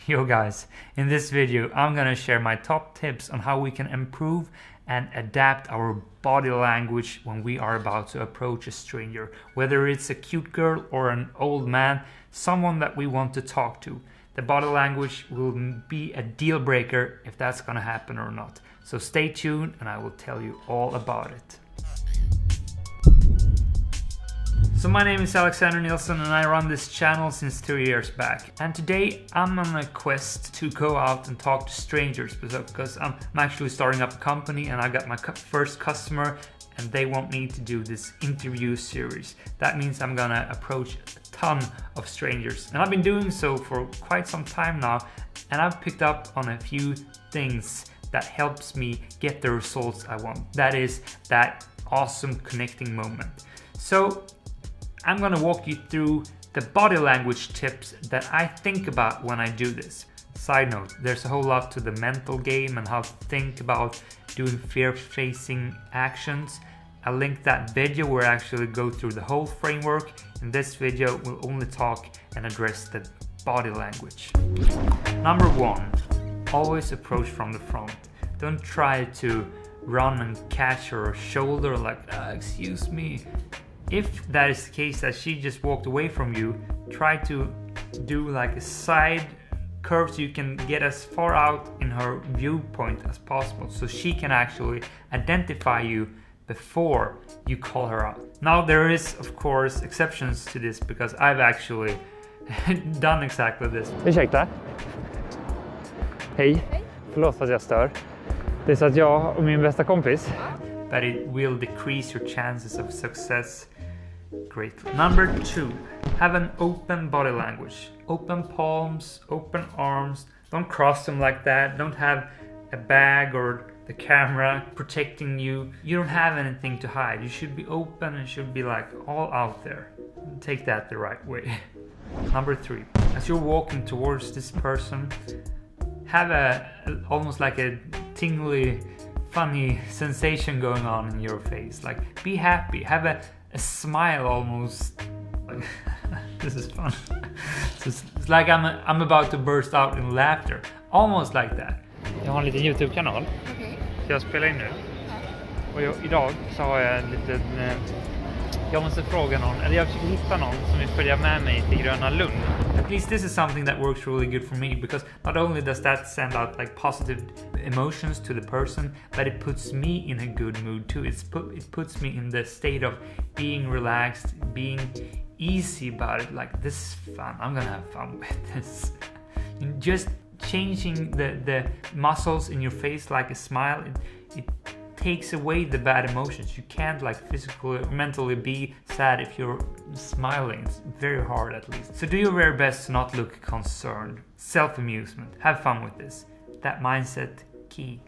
Yo guys, in this video I'm gonna share my top tips on how we can improve and adapt our body language when we are about to approach a stranger. Whether it's a cute girl or an old man, someone that we want to talk to. The body language will be a deal breaker if that's gonna happen or not. So stay tuned and I will tell you all about it. So my name is Alexander Nilsson and I run this channel since 2 years back. And today I'm on a quest to go out and talk to strangers because I'm actually starting up a company and I got my first customer and they want me to do this interview series. That means I'm gonna approach a ton of strangers. And I've been doing so for quite some time now and I've picked up on a few things that helps me get the results I want. That is that awesome connecting moment. So I'm gonna walk you through the body language tips that I think about when I do this. Side note, there's a whole lot to the mental game and how to think about doing fear-facing actions. I'll link that video where I actually go through the whole framework. In this video, we'll only talk and address the body language. Number 1, always approach from the front. Don't try to run and catch her shoulder like, excuse me. If that is the case that she just walked away from you, try to do like a side curve so you can get as far out in her viewpoint as possible so she can actually identify you before you call her out. Now there is of course exceptions to this because I've actually done exactly this. Ursäkta. Hej. Förlåt att jag stör. Det är så att jag och min bästa kompis. But it will decrease your chances of success greatly. Number 2, have an open body language. Open palms, open arms. Don't cross them like that. Don't have a bag or the camera protecting you. You don't have anything to hide. You should be open and should be like all out there. Take that the right way. Number 3, as you're walking towards this person, have almost like a tingly, funny sensation going on in your face. Like, be happy, have a smile almost. Like, this is fun. It's like I'm about to burst out in laughter. Almost like that. Jag har en liten YouTube-kanal. Okej. Så jag spelar in nu. Och idag så har jag en liten... jag måste fråga någon, eller jag försöker hitta någon som vill följa med mig till Gröna Lund. At least this is something that works really good for me because not only does that send out like positive emotions to the person, but it puts me in a good mood too. It puts me in the state of being relaxed, being easy about it. Like, this is fun. I'm gonna have fun with this. Just changing the muscles in your face like a smile, it takes away the bad emotions. You can't like physically or mentally be sad if you're smiling. It's very hard at least. So do your very best to not look concerned. Self-amusement. Have fun with this. That mindset key.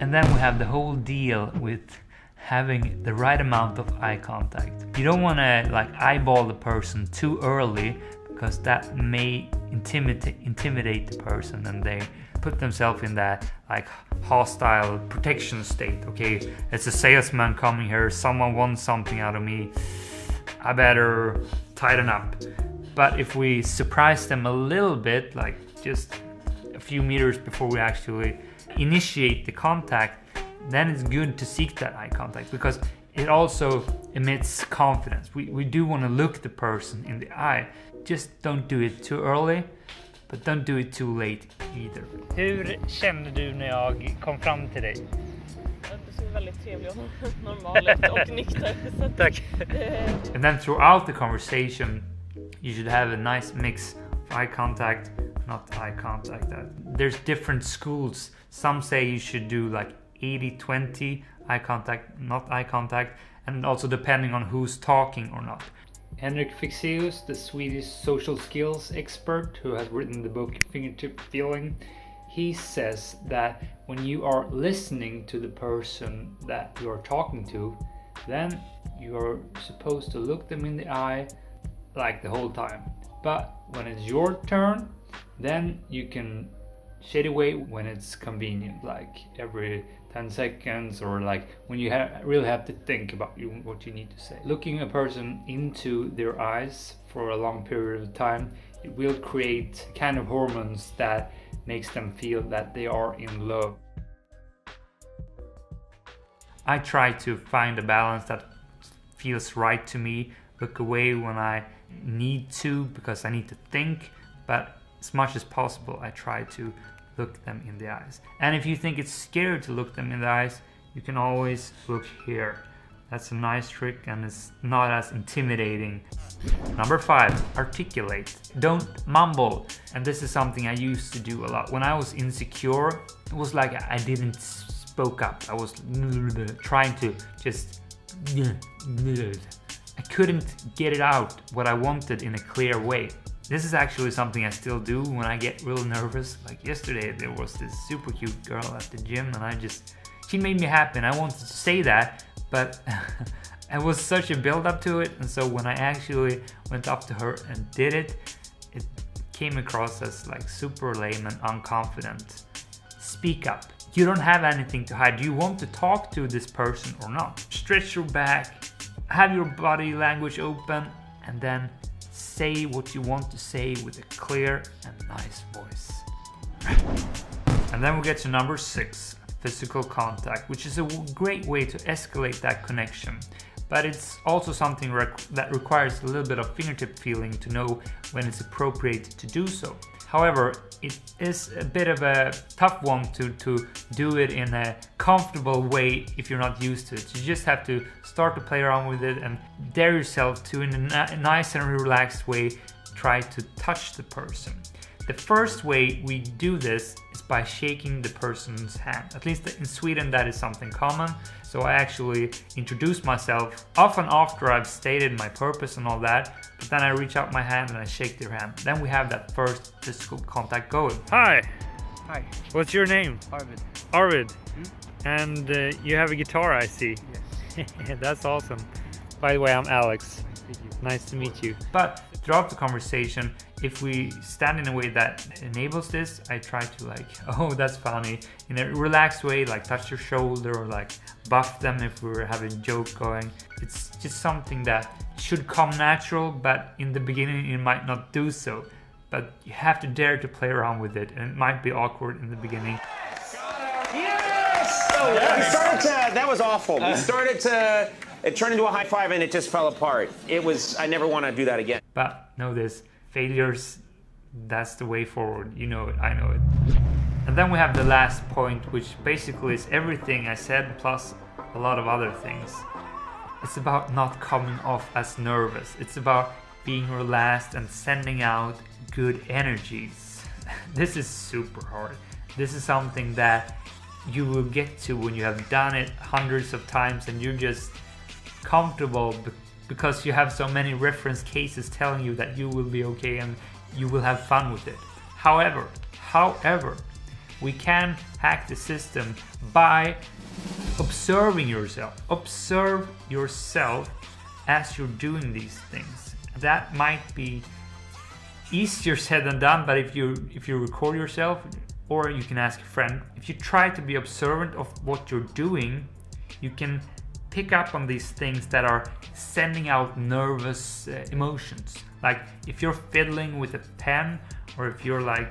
And then we have the whole deal with having the right amount of eye contact. You don't want to like eyeball the person too early because that may intimidate the person and they put themselves in that like hostile protection state. Okay, it's a salesman coming here, someone wants something out of me, I better tighten up. But if we surprise them a little bit, like just a few meters before we actually initiate the contact, then it's good to seek that eye contact because it also emits confidence. We do want to look the person in the eye. Just don't do it too early, but don't do it too late either. Hur kände du när jag kom fram till dig? Du såg väldigt trevlig och normal ut och nykter. Tack. And then throughout the conversation, you should have a nice mix of eye contact, not eye contact. There's different schools. Some say you should do like 80-20 eye contact, not eye contact, and also depending on who's talking or not. Henrik Fexeus, the Swedish social skills expert who has written the book Fingertip Feeling, he says that when you are listening to the person that you are talking to, then you're supposed to look them in the eye like the whole time. But when it's your turn, then you can shade away when it's convenient, like every 10 seconds or like when you really have to think about what you need to say. Looking a person into their eyes for a long period of time it will create kind of hormones that makes them feel that they are in love. I try to find a balance that feels right to me, look away when I need to because I need to think, but as much as possible I try to look them in the eyes. And if you think it's scary to look them in the eyes, you can always look here. That's a nice trick and it's not as intimidating. Number 5, articulate. Don't mumble. And this is something I used to do a lot. When I was insecure, it was like I didn't spoke up. I was trying to just... I couldn't get it out what I wanted in a clear way. This is actually something I still do when I get real nervous. Like yesterday there was this super cute girl at the gym and she made me happy and I wanted to say that, but it was such a build up to it, and so when I actually went up to her and did it, it came across as like super lame and unconfident. Speak up. You don't have anything to hide. Do you want to talk to this person or not? Stretch your back, have your body language open, and then say what you want to say with a clear and nice voice. And then we get to number 6, physical contact, which is a great way to escalate that connection. But it's also something that requires a little bit of fingertip feeling to know when it's appropriate to do so. However, it is a bit of a tough one to do it in a comfortable way if you're not used to it. You just have to start to play around with it and dare yourself to, in a nice and relaxed way, try to touch the person. The first way we do this is by shaking the person's hand. At least in Sweden that is something common. So I actually introduce myself often after I've stated my purpose and all that, but then I reach out my hand and I shake their hand. Then we have that first physical contact going. Hi. Hi, What's your name? Arvid. Arvid. And you have a guitar, I see. Yes. That's awesome. By the way, I'm Alex. Nice to meet you. But throughout the conversation, if we stand in a way that enables this, I try to like, oh, that's funny, in a relaxed way, like touch your shoulder or like buff them if we're having a joke going. It's just something that should come natural, but in the beginning it might not do so. But you have to dare to play around with it, and it might be awkward in the beginning. Yes! So we started to, that was awful. We started to, it turned into a high five and it just fell apart. It was, I never want to do that again. But know this, failures, that's the way forward. You know it, I know it. And then we have the last point, which basically is everything I said plus a lot of other things. It's about not coming off as nervous. It's about being relaxed and sending out good energies. This is super hard. This is something that you will get to when you have done it hundreds of times and you're just comfortable because you have so many reference cases telling you that you will be okay and you will have fun with it. However, we can hack the system by observing yourself. Observe yourself as you're doing these things. That might be easier said than done, but if you record yourself, or you can ask a friend, if you try to be observant of what you're doing, you can pick up on these things that are sending out nervous emotions. Like if you're fiddling with a pen, or if you're like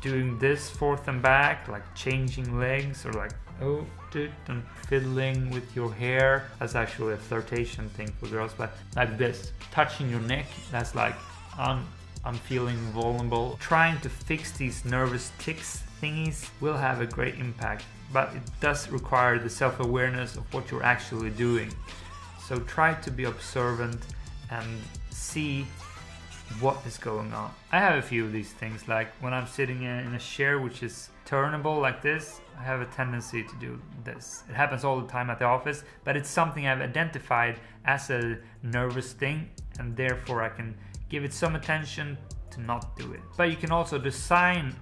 doing this forth and back, like changing legs, or like and fiddling with your hair. That's actually a flirtation thing for girls, but like this, touching your neck, that's like I'm feeling vulnerable. Trying to fix these nervous tics thingies will have a great impact, but it does require the self-awareness of what you're actually doing. So try to be observant and see what is going on. I have a few of these things, like when I'm sitting in a chair which is turnable like this, I have a tendency to do this. It happens all the time at the office, but it's something I've identified as a nervous thing, and therefore I can give it some attention to not do it. But you can also design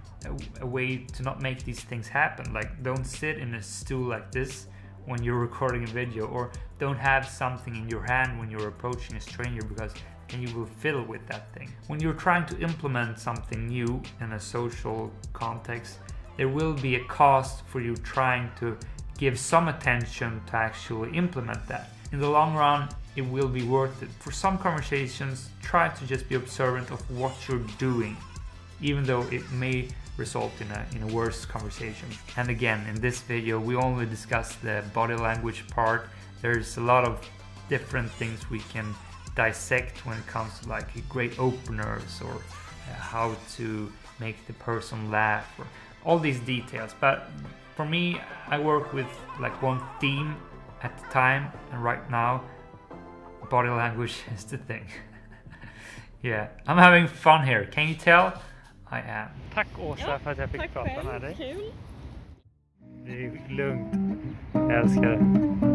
a way to not make these things happen. Like don't sit in a stool like this when you're recording a video, or don't have something in your hand when you're approaching a stranger, because then you will fiddle with that thing. When you're trying to implement something new in a social context, there will be a cost for you trying to give some attention to actually implement that. In the long run, it will be worth it. For some conversations, try to just be observant of what you're doing, even though it may result in a worse conversation. And again, in this video, we only discuss the body language part. There's a lot of different things we can dissect when it comes to like great openers or how to make the person laugh or all these details. But for me, I work with like one theme at the time, and right now body language is the thing. Yeah, I'm having fun here. Can you tell? I am. Tack Åsa för att jag fick Tack prata själv, med dig. kul. Det är lugnt. Jag älskar det.